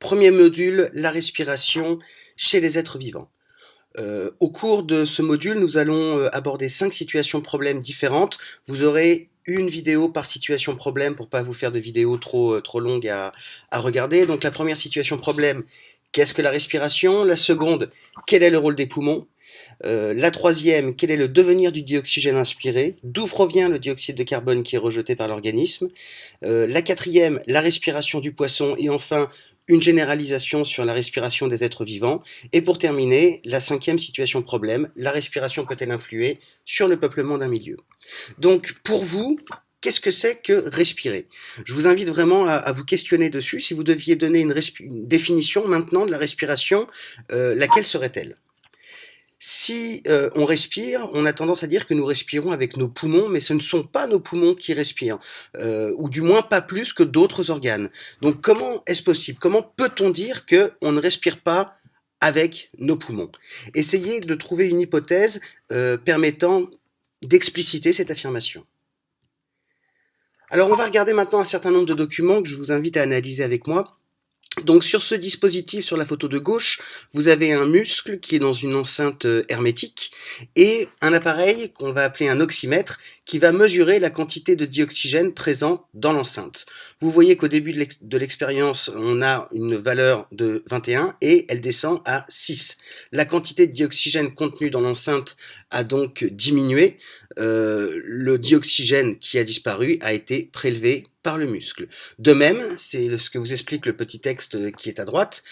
Premier module, la respiration chez les êtres vivants. Au cours de ce module, nous allons aborder 5 situations problèmes différentes. Vous aurez une vidéo par situation problème pour pas vous faire de vidéos trop longues à regarder. Donc la première situation problème, qu'est-ce que la respiration? La seconde, quel est le rôle des poumons? La troisième, quel est le devenir du dioxygène inspiré? D'où provient le dioxyde de carbone qui est rejeté par l'organisme? La quatrième, la respiration du poisson. Et enfin, une généralisation sur la respiration des êtres vivants. Et pour terminer, la cinquième situation problème, la respiration peut-elle influer sur le peuplement d'un milieu? Donc pour vous, qu'est-ce que c'est que respirer? Je vous invite vraiment à vous questionner dessus. Si vous deviez donner une définition maintenant de la respiration, laquelle serait-elle? Si on respire, on a tendance à dire que nous respirons avec nos poumons, mais ce ne sont pas nos poumons qui respirent, ou du moins pas plus que d'autres organes. Donc comment est-ce possible? Comment peut-on dire qu'on ne respire pas avec nos poumons? Essayez de trouver une hypothèse permettant d'expliciter cette affirmation. Alors on va regarder maintenant un certain nombre de documents que je vous invite à analyser avec moi. Donc sur ce dispositif, sur la photo de gauche, vous avez un muscle qui est dans une enceinte hermétique et un appareil qu'on va appeler un oxymètre qui va mesurer la quantité de dioxygène présent dans l'enceinte. Vous voyez qu'au début de l'expérience, on a une valeur de 21 et elle descend à 6. La quantité de dioxygène contenue dans l'enceinte a donc diminué. Le dioxygène qui a disparu a été prélevé par le muscle. De même, c'est ce que vous explique le petit texte qui est à droite,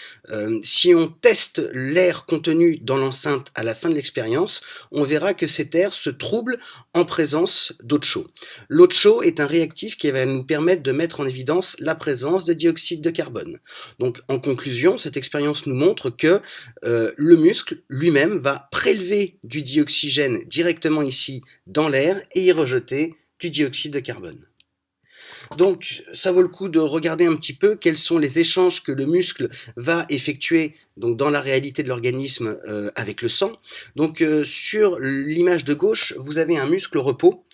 si on teste l'air contenu dans l'enceinte à la fin de l'expérience, on verra que cet air se trouble en présence d'eau de chaux. L'eau de chaux est un réactif qui va nous permettre de mettre en évidence la présence de dioxyde de carbone. Donc en conclusion, cette expérience nous montre que le muscle lui-même va prélever du dioxygène directement ici dans l'air et y rejeter du dioxyde de carbone. Donc ça vaut le coup de regarder un petit peu quels sont les échanges que le muscle va effectuer donc dans la réalité de l'organisme avec le sang. Donc sur l'image de gauche, vous avez un muscle au repos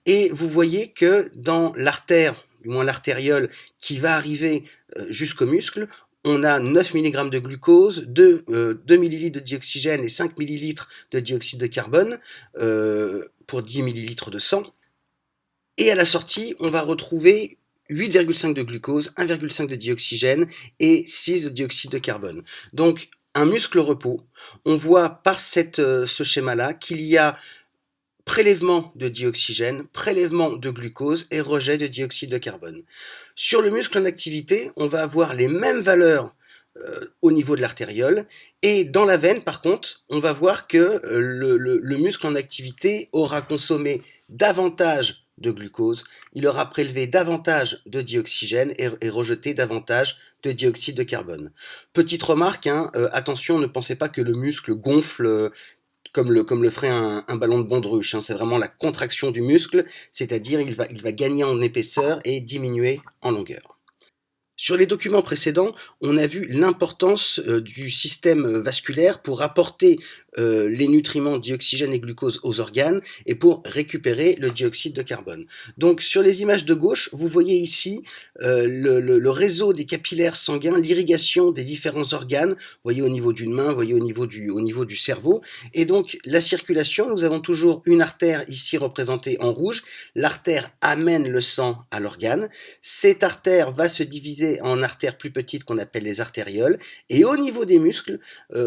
et vous voyez que dans l'artère, du moins l'artériole qui va arriver jusqu'au muscle, on a 9 mg de glucose, 2 ml de dioxygène et 5 ml de dioxyde de carbone pour 10 ml de sang. Et à la sortie, on va retrouver 8,5 de glucose, 1,5 de dioxygène et 6 de dioxyde de carbone. Donc un muscle au repos, on voit par ce schéma-là qu'il y a prélèvement de dioxygène, prélèvement de glucose et rejet de dioxyde de carbone. Sur le muscle en activité, on va avoir les mêmes valeurs au niveau de l'artériole et dans la veine par contre on va voir que le muscle en activité aura consommé davantage de glucose, il aura prélevé davantage de dioxygène et rejeté davantage de dioxyde de carbone. Petite remarque, attention, ne pensez pas que le muscle gonfle comme le ferait un ballon de baudruche, c'est vraiment la contraction du muscle, c'est-à-dire il va gagner en épaisseur et diminuer en longueur. Sur les documents précédents, on a vu l'importance du système vasculaire pour apporter les nutriments dioxygène et glucose aux organes et pour récupérer le dioxyde de carbone. Donc sur les images de gauche, vous voyez ici le réseau des capillaires sanguins, l'irrigation des différents organes, vous voyez au niveau d'une main, vous voyez au niveau du cerveau, et donc la circulation, nous avons toujours une artère ici représentée en rouge, l'artère amène le sang à l'organe, cette artère va se diviser en artères plus petites qu'on appelle les artérioles, et au niveau des muscles,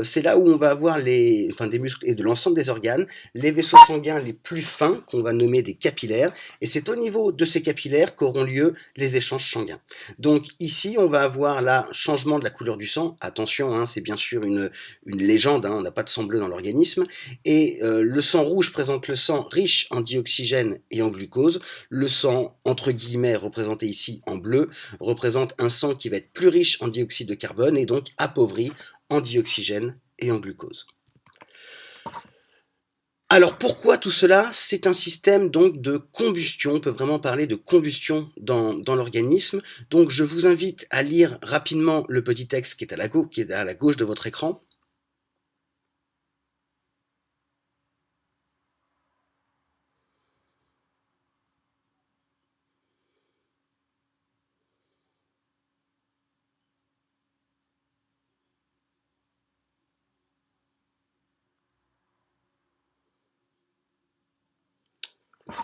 c'est là où on va avoir des muscles et de l'ensemble des organes, les vaisseaux sanguins les plus fins, qu'on va nommer des capillaires, et c'est au niveau de ces capillaires qu'auront lieu les échanges sanguins. Donc ici, on va avoir là changement de la couleur du sang, attention, c'est bien sûr une légende, on n'a pas de sang bleu dans l'organisme, et le sang rouge présente le sang riche en dioxygène et en glucose, le sang entre guillemets représenté ici en bleu représente un sang qui va être plus riche en dioxyde de carbone et donc appauvri en dioxygène et en glucose. Alors pourquoi tout cela? C'est un système donc de combustion, on peut vraiment parler de combustion dans l'organisme. Donc je vous invite à lire rapidement le petit texte qui est à la gauche de votre écran.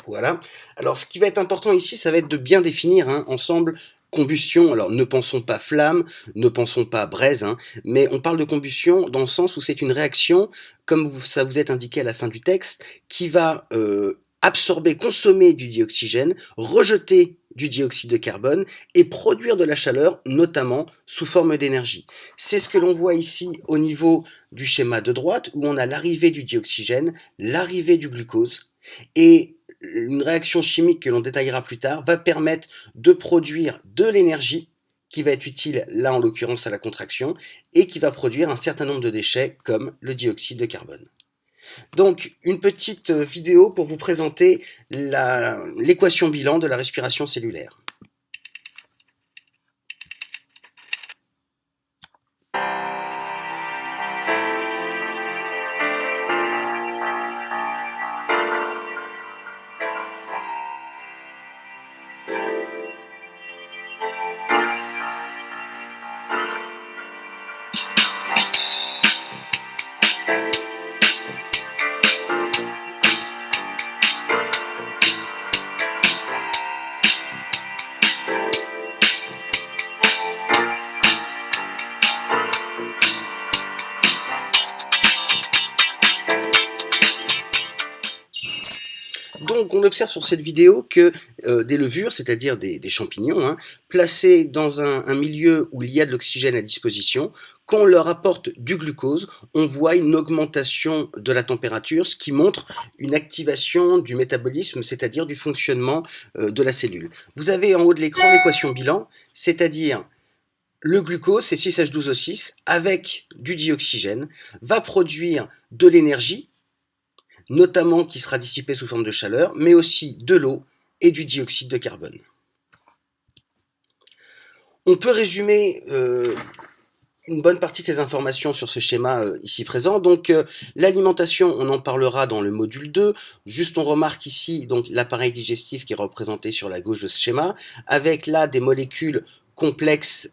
Voilà. Alors, ce qui va être important ici, ça va être de bien définir ensemble combustion. Alors, ne pensons pas flamme, ne pensons pas braise, mais on parle de combustion dans le sens où c'est une réaction, comme ça vous est indiqué à la fin du texte, qui va absorber, consommer du dioxygène, rejeter du dioxyde de carbone et produire de la chaleur, notamment sous forme d'énergie. C'est ce que l'on voit ici au niveau du schéma de droite, où on a l'arrivée du dioxygène, l'arrivée du glucose, et une réaction chimique que l'on détaillera plus tard va permettre de produire de l'énergie qui va être utile, là en l'occurrence à la contraction, et qui va produire un certain nombre de déchets comme le dioxyde de carbone. Donc une petite vidéo pour vous présenter l'équation bilan de la respiration cellulaire. Donc on observe sur cette vidéo que des levures, c'est-à-dire des champignons, placés dans un milieu où il y a de l'oxygène à disposition, quand on leur apporte du glucose, on voit une augmentation de la température, ce qui montre une activation du métabolisme, c'est-à-dire du fonctionnement de la cellule. Vous avez en haut de l'écran l'équation bilan, c'est-à-dire le glucose, c'est 6H12O6, avec du dioxygène, va produire de l'énergie, notamment qui sera dissipée sous forme de chaleur, mais aussi de l'eau et du dioxyde de carbone. On peut résumer une bonne partie de ces informations sur ce schéma ici présent. Donc l'alimentation, on en parlera dans le module 2. Juste on remarque ici donc l'appareil digestif qui est représenté sur la gauche de ce schéma, avec là des molécules complexes,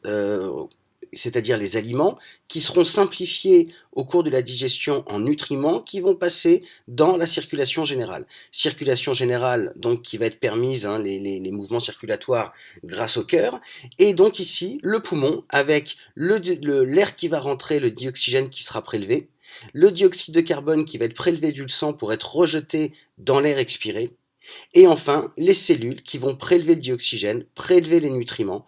c'est-à-dire les aliments, qui seront simplifiés au cours de la digestion en nutriments qui vont passer dans la circulation générale. Circulation générale donc qui va être permise, les mouvements circulatoires grâce au cœur, et donc ici le poumon avec l'air qui va rentrer, le dioxygène qui sera prélevé, le dioxyde de carbone qui va être prélevé du sang pour être rejeté dans l'air expiré, et enfin, les cellules qui vont prélever le dioxygène, prélever les nutriments,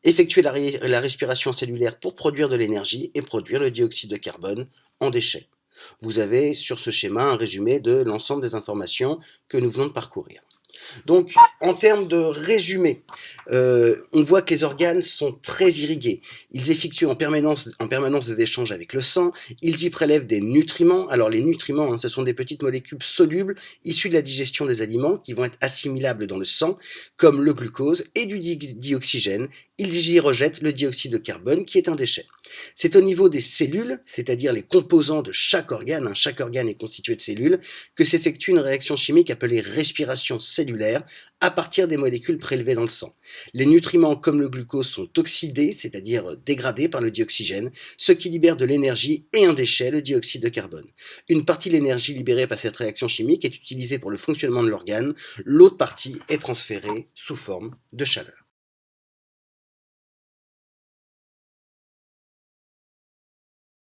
effectuer la respiration cellulaire pour produire de l'énergie et produire le dioxyde de carbone en déchets. Vous avez sur ce schéma un résumé de l'ensemble des informations que nous venons de parcourir. Donc, en termes de résumé, on voit que les organes sont très irrigués. Ils effectuent en permanence des échanges avec le sang, ils y prélèvent des nutriments. Alors les nutriments, ce sont des petites molécules solubles issues de la digestion des aliments qui vont être assimilables dans le sang, comme le glucose et du dioxygène. Ils y rejettent le dioxyde de carbone qui est un déchet. C'est au niveau des cellules, c'est-à-dire les composants de chaque organe est constitué de cellules, que s'effectue une réaction chimique appelée respiration cellulaire à partir des molécules prélevées dans le sang. Les nutriments comme le glucose sont oxydés, c'est-à-dire dégradés par le dioxygène, ce qui libère de l'énergie et un déchet, le dioxyde de carbone. Une partie de l'énergie libérée par cette réaction chimique est utilisée pour le fonctionnement de l'organe, l'autre partie est transférée sous forme de chaleur.